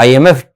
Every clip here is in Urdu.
IMF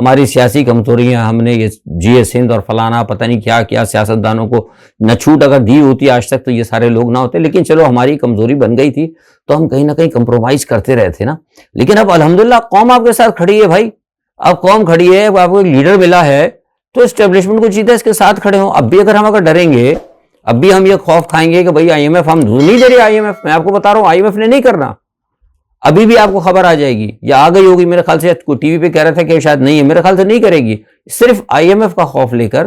ہماری سیاسی کمزوریاں، ہم نے یہ جی ایس ہند اور فلانا پتہ نہیں کیا کیا سیاستدانوں کو نہ چھوٹ اگر دی ہوتی آج تک تو یہ سارے لوگ نہ ہوتے، لیکن چلو ہماری کمزوری بن گئی تھی تو ہم کہیں نہ کہیں کمپرومائز کرتے رہے تھے نا. لیکن اب الحمدللہ قوم آپ کے ساتھ کھڑی ہے بھائی، اب قوم کھڑی ہے، اب آپ کو ایک لیڈر ملا ہے تو اسٹیبلشمنٹ کو چیزیں اس کے ساتھ کھڑے ہوں. اب بھی اگر ہم ڈریں گے، اب بھی ہم یہ خوف کھائیں گے کہ بھائی آئی ایم ایف ہم نہیں دے رہے، آئی ایم ایف میں آپ کو بتا رہا ہوں آئی ایم ایف نے نہیں کرنا. ابھی بھی آپ کو خبر آ جائے گی یا آ گئی ہوگی، میرے خیال سے کوئی ٹی وی پہ کہہ رہا تھا کہ شاید نہیں ہے، میرے خیال سے نہیں کرے گی. صرف آئی ایم ایف کا خوف لے کر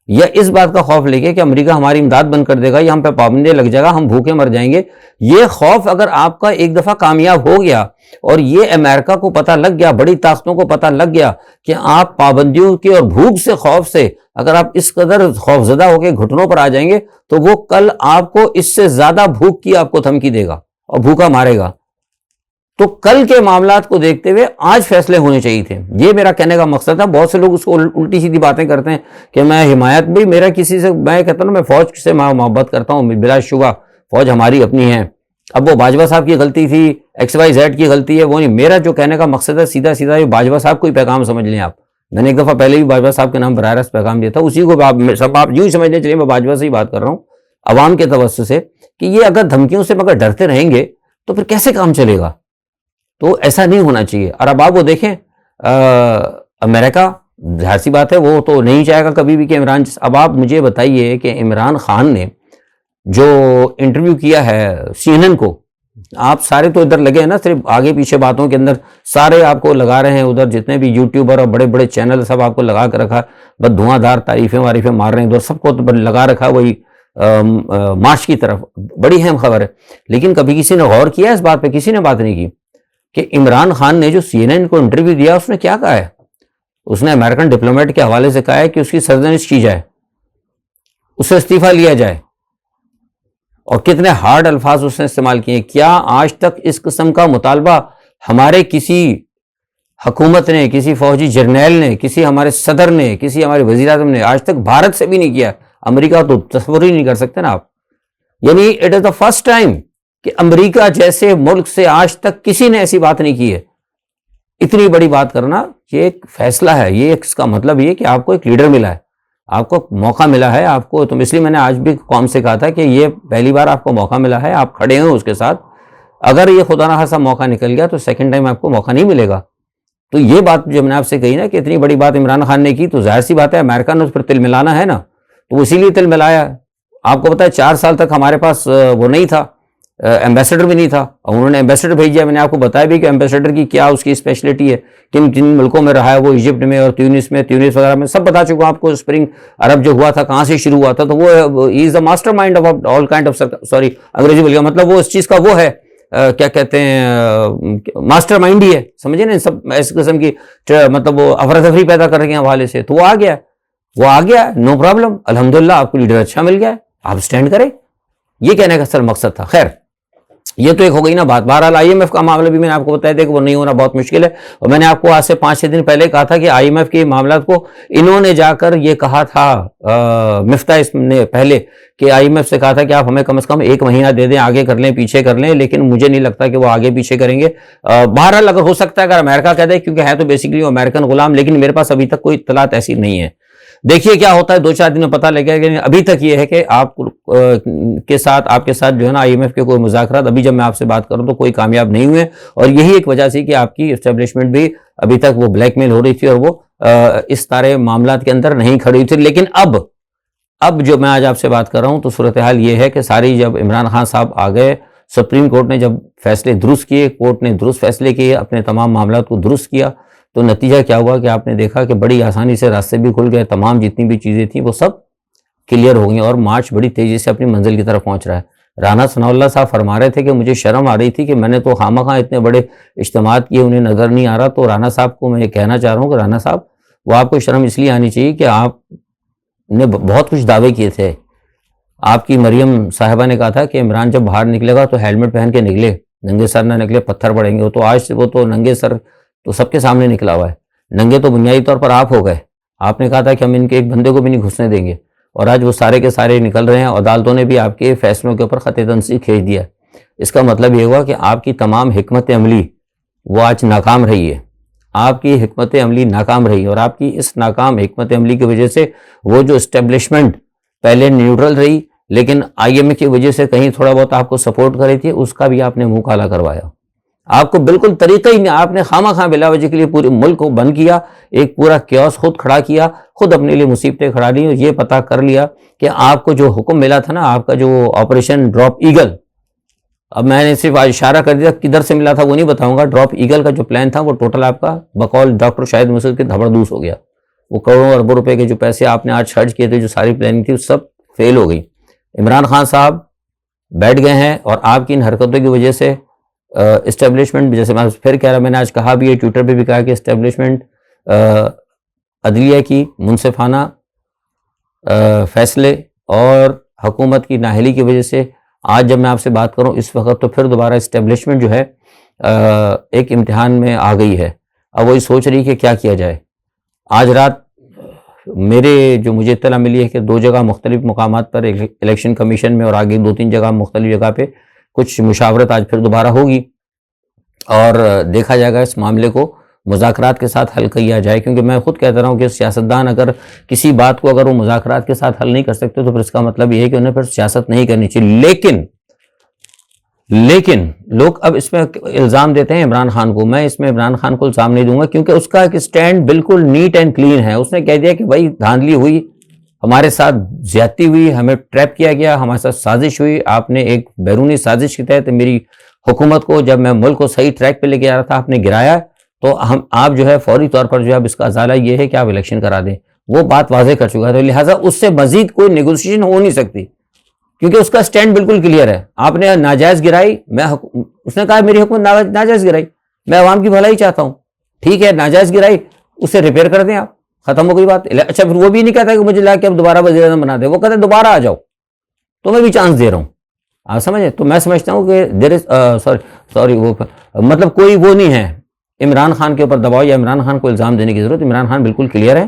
یا اس بات کا خوف لے کے کہ امریکہ ہماری امداد بند کر دے گا یا ہم پہ پابندی لگ جائے گا، ہم بھوکے مر جائیں گے، یہ خوف اگر آپ کا ایک دفعہ کامیاب ہو گیا اور یہ امریکہ کو پتہ لگ گیا، بڑی طاقتوں کو پتہ لگ گیا کہ آپ پابندیوں کے اور بھوک سے خوف سے اگر آپ اس قدر خوف زدہ ہو کے گھٹنوں پر آ جائیں گے تو وہ کل آپ کو اس سے زیادہ بھوک کی آپ کو دھمکی دے گا اور بھوکا مارے گا. تو کل کے معاملات کو دیکھتے ہوئے آج فیصلے ہونے چاہیے تھے، یہ میرا کہنے کا مقصد ہے. بہت سے لوگ اس کو الٹی سیدھی باتیں کرتے ہیں کہ میں حمایت بھی میرا کسی سے، میں کہتا ہوں میں فوج سے محبت کرتا ہوں، بلا شبہ فوج ہماری اپنی ہے. اب وہ باجوہ صاحب کی غلطی تھی، ایکس وائی زیڈ کی غلطی ہے، وہ نہیں. میرا جو کہنے کا مقصد ہے سیدھا سیدھا یہ باجوہ صاحب کو ہی پیغام سمجھ لیں آپ. میں نے ایک دفعہ پہلے بھی باجوہ صاحب کے نام براہ راست پیغام دیا تھا، اسی کو آپ یوں ہی سمجھ لیں. چلیے میں باجوہ سے ہی بات کر رہا ہوں عوام کے توسط سے کہ یہ اگر دھمکیوں سے مگر ڈرتے رہیں گے تو پھر کیسے کام چلے گا؟ تو ایسا نہیں ہونا چاہیے. اور اب آپ وہ دیکھیں امریکہ ظاہر سی بات ہے وہ تو نہیں چاہے گا کبھی بھی کہ عمران. اب آپ مجھے بتائیے کہ عمران خان نے جو انٹرویو کیا ہے سی این این کو، آپ سارے تو ادھر لگے ہیں نا صرف آگے پیچھے باتوں کے اندر، سارے آپ کو لگا رہے ہیں ادھر جتنے بھی یوٹیوبر اور بڑے بڑے چینل سب آپ کو لگا کر رکھا، بس دھواں دھار تعریفیں واریفیں مار رہے ہیں ادھر، سب کو لگا رکھا وہی مارچ کی طرف. بڑی اہم خبر ہے. لیکن کبھی کسی نے غور کیا اس بات پہ؟ کسی نے بات نہیں کی کہ عمران خان نے جو سی این این کو انٹرویو دیا اس نے کیا کہا ہے. اس نے امریکن ڈپلومیٹ کے حوالے سے کہا ہے کہ اس کی سرزنش کی جائے، اس سے استعفیٰ لیا جائے، اور کتنے ہارڈ الفاظ اس نے استعمال کیے. کیا آج تک اس قسم کا مطالبہ ہمارے کسی حکومت نے، کسی فوجی جرنیل نے، کسی ہمارے صدر نے، کسی ہمارے وزیر اعظم نے آج تک بھارت سے بھی نہیں کیا؟ امریکہ تو تصور ہی نہیں کر سکتے نا آپ. یعنی it is the first time کہ امریکہ جیسے ملک سے آج تک کسی نے ایسی بات نہیں کی ہے. اتنی بڑی بات کرنا یہ ایک فیصلہ ہے. یہ اس کا مطلب یہ کہ آپ کو ایک لیڈر ملا ہے، آپ کو موقع ملا ہے، آپ کو. تو اس لیے میں نے آج بھی قوم سے کہا تھا کہ یہ پہلی بار آپ کو موقع ملا ہے، آپ کھڑے ہیں اس کے ساتھ. اگر یہ خدا نہ خاصا موقع نکل گیا تو سیکنڈ ٹائم آپ کو موقع نہیں ملے گا. تو یہ بات جو میں نے آپ سے کہی نا کہ اتنی بڑی بات عمران خان نے کی تو ظاہر سی بات ہے امریکہ نے اس پر تل ملانا ہے نا، تو وہ اسی لیے تل ملایا. آپ کو پتا ہے 4 سال تک ہمارے پاس وہ نہیں تھا، ایمبیسڈر بھی نہیں تھا، اور انہوں نے ایمبیسڈر بھیجا. میں نے آپ کو بتایا بھی کہ ایمبیسڈر کی کیا اس کی اسپیشلٹی ہے، کن کن ملکوں میں رہا ہے وہ، ایجپٹ میں اور تیونس وغیرہ میں، سب بتا چکا ہوں آپ کو. اسپرنگ عرب جو ہوا تھا کہاں سے شروع ہوا تھا، تو وہ ہی is the mastermind of all kind of, sorry انگریزی بول گیا، مطلب وہ اس چیز کا وہ ہے کیا کہتے ہیں ماسٹر مائنڈ ہی ہے، سمجھے نا. سب اس قسم کی مطلب وہ افراتفری پیدا کرنے کے حوالے سے تو وہ آ گیا نو پرابلم. الحمدللہ آپ کو لیڈر اچھا مل گیا ہے، آپ سٹینڈ کریں. یہ کہنے کا اصل مقصد تھا. خیر یہ تو ایک ہو گئی نا بات. بہرحال آئی ایم ایف کا معاملہ بھی میں نے آپ کو بتایا تھا کہ وہ نہیں ہونا بہت مشکل ہے. اور میں نے آپ کو آج سے 5-6 دن پہلے کہا تھا کہ آئی ایم ایف کے معاملات کو انہوں نے جا کر یہ کہا تھا مفتاح اس نے پہلے کہ آئی ایم ایف سے کہا تھا کہ آپ ہمیں کم از کم 1 مہینہ دے دیں، آگے کر لیں پیچھے کر لیں، لیکن مجھے نہیں لگتا کہ وہ آگے پیچھے کریں گے. بہرحال اگر ہو سکتا ہے اگر امریکہ کہہ دے، کیونکہ ہے تو بیسیکلی امریکن غلام، لیکن میرے پاس ابھی تک کوئی اطلاعات ایسی نہیں ہے. دیکھیے کیا ہوتا ہے، 2-4 دن میں پتہ لگے گا. ابھی تک یہ ہے کہ آپ کے ساتھ جو ہے نا آئی ایم ایف کے کوئی مذاکرات ابھی جب میں آپ سے بات کروں تو کوئی کامیاب نہیں ہوئے، اور یہی ایک وجہ سے کہ آپ کی اسٹیبلشمنٹ بھی ابھی تک وہ بلیک میل ہو رہی تھی اور وہ اس سارے معاملات کے اندر نہیں کھڑی تھی. لیکن اب جو میں آج آپ سے بات کر رہا ہوں تو صورتحال یہ ہے کہ ساری جب عمران خان صاحب آ گئے، سپریم کورٹ نے جب فیصلے درست کیے، کورٹ نے درست فیصلے کیے، اپنے تمام معاملات کو درست کیا، تو نتیجہ کیا ہوا کہ آپ نے دیکھا کہ بڑی آسانی سے راستے بھی کھل گئے، تمام جتنی بھی چیزیں تھیں وہ سب کلیئر ہو گئیں، اور مارچ بڑی تیزی سے اپنی منزل کی طرف پہنچ رہا ہے. رانا ثناء اللہ صاحب فرما رہے تھے کہ مجھے شرم آ رہی تھی کہ میں نے تو خواہ اتنے بڑے اجتماعات کیے، انہیں نظر نہیں آ رہا. تو رانا صاحب کو میں یہ کہنا چاہ رہا ہوں کہ رانا صاحب وہ آپ کو شرم اس لیے آنی چاہیے کہ آپ نے بہت کچھ دعوے کیے تھے. آپ کی مریم صاحبہ نے کہا تھا کہ عمران جب باہر نکلے گا تو ہیلمٹ پہن کے نکلے، ننگے سر نہ نکلے، پتھر پڑیں گے. تو آج وہ تو ننگے سر تو سب کے سامنے نکلا ہوا ہے، ننگے تو بنیادی طور پر آپ ہو گئے. آپ نے کہا تھا کہ ہم ان کے ایک بندے کو بھی نہیں گھسنے دیں گے، اور آج وہ سارے کے سارے نکل رہے ہیں. عدالتوں نے بھی آپ کے فیصلوں کے اوپر خط تنسیق کھینچ دیا. اس کا مطلب یہ ہوا کہ آپ کی تمام حکمت عملی وہ آج ناکام رہی ہے. آپ کی حکمت عملی ناکام رہی، اور آپ کی اس ناکام حکمت عملی کی وجہ سے وہ جو اسٹیبلشمنٹ پہلے نیوٹرل رہی لیکن آئی ایم ایف کی وجہ سے کہیں تھوڑا بہت آپ کو سپورٹ کری تھی، اس کا بھی آپ نے منہ کالا کروایا۔ آپ کو بالکل طریقہ ہی نہیں، آپ نے خواہ خواہ بلا وجہ کے لیے پورے ملک کو بند کیا، ایک پورا کیوس خود کھڑا کیا، خود اپنے لیے مصیبتیں کھڑا لی، اور یہ پتہ کر لیا کہ آپ کو جو حکم ملا تھا نا، آپ کا جو آپریشن ڈراپ ایگل، اب میں نے صرف آج اشارہ کر دیا، کدھر سے ملا تھا وہ نہیں بتاؤں گا، ڈراپ ایگل کا جو پلان تھا وہ ٹوٹل آپ کا بقول ڈاکٹر شاہد مسعود کے دھبردوس ہو گیا۔ وہ کروڑوں اربوں روپے کے جو پیسے آپ نے آج خرچ کیے تھے، جو ساری پلاننگ تھی، سب فیل ہو گئی۔ عمران خان صاحب بیٹھ گئے ہیں، اور آپ کی ان حرکتوں کی وجہ سے اسٹیبلشمنٹ، جیسے میں پھر کہہ رہا، میں نے آج کہا بھی ہے، ٹویٹر پہ بھی کہا کہ اسٹیبلشمنٹ عدلیہ کی منصفانہ فیصلے اور حکومت کی نااہلی کی وجہ سے آج جب میں آپ سے بات کروں اس وقت، تو پھر دوبارہ اسٹیبلشمنٹ جو ہے ایک امتحان میں آ گئی ہے۔ اب وہی سوچ رہی کہ کیا کیا جائے۔ آج رات مجھے اطلاع ملی ہے کہ 2 جگہ مختلف مقامات پر الیکشن کمیشن میں، اور آگے 2-3 جگہ مختلف جگہ پہ کچھ مشاورت آج پھر دوبارہ ہوگی، اور دیکھا جائے گا اس معاملے کو مذاکرات کے ساتھ حل کیا جائے، کیونکہ میں خود کہتا رہا ہوں کہ سیاستدان اگر کسی بات کو اگر وہ مذاکرات کے ساتھ حل نہیں کر سکتے تو پھر اس کا مطلب یہ ہے کہ انہیں پھر سیاست نہیں کرنی چاہیے۔ لیکن لوگ اب اس میں الزام دیتے ہیں عمران خان کو، میں اس میں عمران خان کو الزام نہیں دوں گا، کیونکہ اس کا ایک سٹینڈ بالکل نیٹ اینڈ کلین ہے۔ اس نے کہہ دیا کہ بھائی دھاندلی ہوئی، ہمارے ساتھ زیادتی ہوئی، ہمیں ٹریپ کیا گیا، ہمارے ساتھ سازش ہوئی، آپ نے ایک بیرونی سازش کے تحت میری حکومت کو، جب میں ملک کو صحیح ٹریک پہ لے کے جا رہا تھا، آپ نے گرایا، تو آپ جو ہے فوری طور پر جو ہے اب اس کا ازالہ یہ ہے کہ آپ الیکشن کرا دیں۔ وہ بات واضح کر چکا ہے، تو لہٰذا اس سے مزید کوئی نیگوشیشن ہو نہیں سکتی، کیونکہ اس کا سٹینڈ بالکل کلیئر ہے۔ آپ نے ناجائز گرائی، اس نے کہا میری حکومت ناجائز گرائی، میں عوام کی بھلائی چاہتا ہوں، ٹھیک ہے، ناجائز گرائی، اسے ریپیئر کر دیں، آپ ختم ہو گئی بات۔ اچھا پھر وہ بھی نہیں کہتا کہ مجھے لا کے اب دوبارہ وزیر اعظم بنا دے، وہ کہتا ہے دوبارہ آ جاؤ، تو میں بھی چانس دے رہا ہوں، آپ سمجھیں۔ تو میں سمجھتا ہوں کہ وہ مطلب کوئی وہ نہیں ہے عمران خان کے اوپر دباؤ یا عمران خان کو الزام دینے کی ضرورت۔ عمران خان بالکل کلیئر ہے،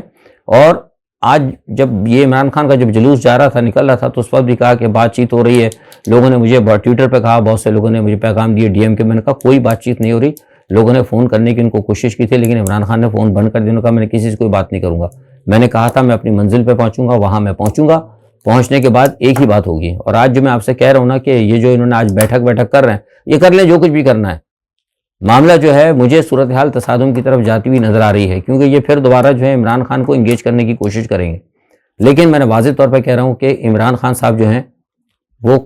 اور آج جب یہ عمران خان کا جب جلوس جا رہا تھا، نکل رہا تھا، تو اس وقت بھی کہا کہ بات چیت ہو رہی ہے، لوگوں نے مجھے ٹویٹر پہ کہا، بہت سے لوگوں نے مجھے پیغام دیے ڈی ایم کے، میں نے کہا کوئی بات چیت نہیں ہو رہی، لوگوں نے فون کرنے کی ان کو کوشش کی تھی، لیکن عمران خان نے فون بند کر دیا، انہوں نے کہا میں نے کسی سے کوئی بات نہیں کروں گا، میں نے کہا تھا میں اپنی منزل پہ پہنچوں گا، وہاں میں پہنچوں گا، پہنچنے کے بعد ایک ہی بات ہوگی۔ اور آج جو میں آپ سے کہہ رہا ہوں نا کہ یہ جو انہوں نے آج بیٹھک کر رہے ہیں، یہ کر لیں جو کچھ بھی کرنا ہے، معاملہ جو ہے مجھے صورتحال تصادم کی طرف جاتی ہوئی نظر آ رہی ہے، کیونکہ یہ پھر دوبارہ جو ہے عمران خان کو انگیج کرنے کی کوشش کریں گے۔ لیکن میں نے واضح طور پہ کہہ رہا ہوں کہ عمران خان صاحب جو ہیں وہ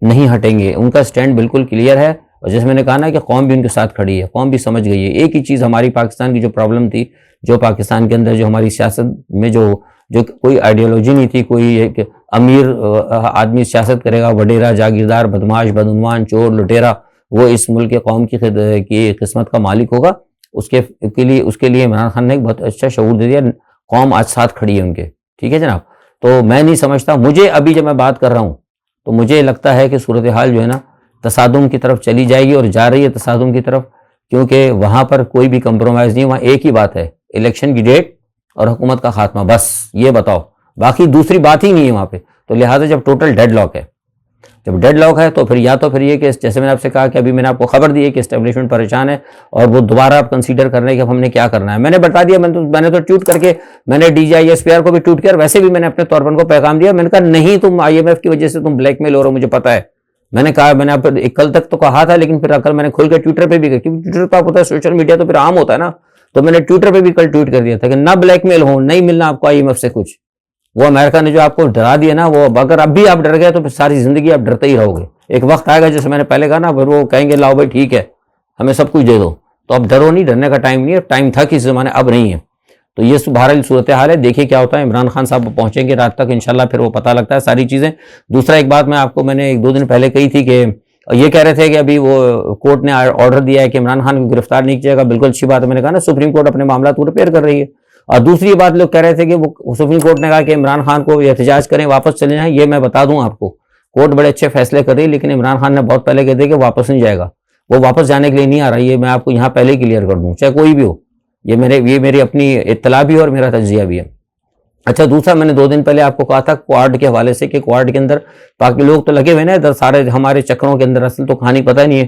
نہیں ہٹیں گے، ان کا سٹینڈ بالکل کلیئر ہے، اور جیسے میں نے کہا نا کہ قوم بھی ان کے ساتھ کھڑی ہے، قوم بھی سمجھ گئی ہے۔ ایک ہی چیز ہماری پاکستان کی جو پرابلم تھی، جو پاکستان کے اندر جو ہماری سیاست میں جو کوئی آئیڈیالوجی نہیں تھی، کوئی ایک امیر آدمی سیاست کرے گا، وڈیرا جاگیردار بدماش بدعنوان چور لٹیرا، وہ اس ملک کے قوم کی قسمت کا مالک ہوگا، اس کے لیے عمران خان نے ایک بہت اچھا شعور دے دیا، قوم آج ساتھ کھڑی ہے ان کے، ٹھیک ہے جناب۔ تو میں نہیں سمجھتا، مجھے ابھی جب میں بات کر رہا ہوں تو مجھے لگتا ہے کہ صورتحال جو ہے نا تصادم کی طرف چلی جائے گی، اور جا رہی ہے تصادم کی طرف، کیونکہ وہاں پر کوئی بھی کمپرومائز نہیں، وہاں ایک ہی بات ہے، الیکشن کی ڈیٹ اور حکومت کا خاتمہ، بس یہ بتاؤ، باقی دوسری بات ہی نہیں ہے وہاں پہ۔ تو لہٰذا جب ٹوٹل ڈیڈ لاک ہے، جب ڈیڈ لاک ہے تو پھر یا تو پھر یہ کہ جیسے میں نے آپ سے کہا کہ ابھی میں نے آپ کو خبر دی ہے کہ اسٹیبلشمنٹ پریشان ہے، اور وہ دوبارہ آپ کنسیڈر کر رہے ہیں کہ ہم نے کیا کرنا ہے۔ میں نے بتا دیا، میں نے تو ٹویٹ کر کے، میں نے D G I S P R کو بھی ٹویٹ کیا، ویسے بھی میں نے اپنے طور پر ان کو پیغام دیا، میں نے کہا نہیں تم آئی ایم ایف کی وجہ سے تم بلیک میل ہو رہے ہو، مجھے پتا ہے، میں نے کہا، میں نے آپ کل تک تو کہا تھا، لیکن پھر کل میں نے کھل کے ٹویٹر پہ بھی کہا، کیونکہ ٹویٹر پہ آپ ہوتا ہے سوشل میڈیا تو پھر عام ہوتا ہے نا، تو میں نے ٹویٹر پہ بھی کل ٹویٹ کر دیا تھا کہ نہ بلیک میل ہو، نہیں ملنا آپ کو آئی ایم ایف سے کچھ، وہ امریکہ نے جو آپ کو ڈرا دیا نا، وہ اگر اب بھی آپ ڈر گئے تو پھر ساری زندگی آپ ڈرتے ہی رہو گے، ایک وقت آئے گا جیسے میں نے پہلے کہا نا، پھر وہ کہیں گے لاؤ بھائی ٹھیک ہے ہمیں سب کچھ دے دو، تو اب ڈرو نہیں، ڈرنے کا ٹائم نہیں ہے، ٹائم تھا کہ اس زمانے اب نہیں ہے۔ تو یہ بہرحال صورتحال ہے، دیکھیے کیا ہوتا ہے۔ عمران خان صاحب پہنچیں گے رات تک انشاءاللہ، پھر وہ پتہ لگتا ہے ساری چیزیں۔ دوسرا ایک بات میں آپ کو، میں نے 1-2 دن پہلے کہی تھی کہ یہ کہہ رہے تھے کہ ابھی وہ کورٹ نے آرڈر دیا ہے کہ عمران خان کو گرفتار نہیں کیا جائے گا، بالکل اچھی بات ہے، میں نے کہا نا سپریم کورٹ اپنے معاملات کو ریپیئر کر رہی ہے۔ اور دوسری بات لوگ کہہ رہے تھے کہ وہ سپریم کورٹ نے کہا کہ عمران خان کو احتجاج کریں، واپس چلے جائیں، یہ میں بتا دوں آپ کو، کورٹ بڑے اچھے فیصلے کر رہی ہے، لیکن عمران خان نے بہت پہلے کہہ دیا کہ واپس نہیں جائے گا، وہ واپس جانے کے لیے نہیں آ رہا، یہ میں آپ کو یہاں پہلے ہی کلیئر کر دوں، چاہے کوئی بھی ہو، یہ میری اپنی اطلاع بھی ہے اور میرا تجزیہ بھی ہے۔ اچھا دوسرا، میں نے 2 دن پہلے آپ کو کہا تھا کوارڈ کے حوالے سے کہ کوارڈ کے اندر باقی لوگ تو لگے ہوئے نا ادھر سارے ہمارے چکروں کے اندر، اصل تو کہانی پتہ نہیں ہے،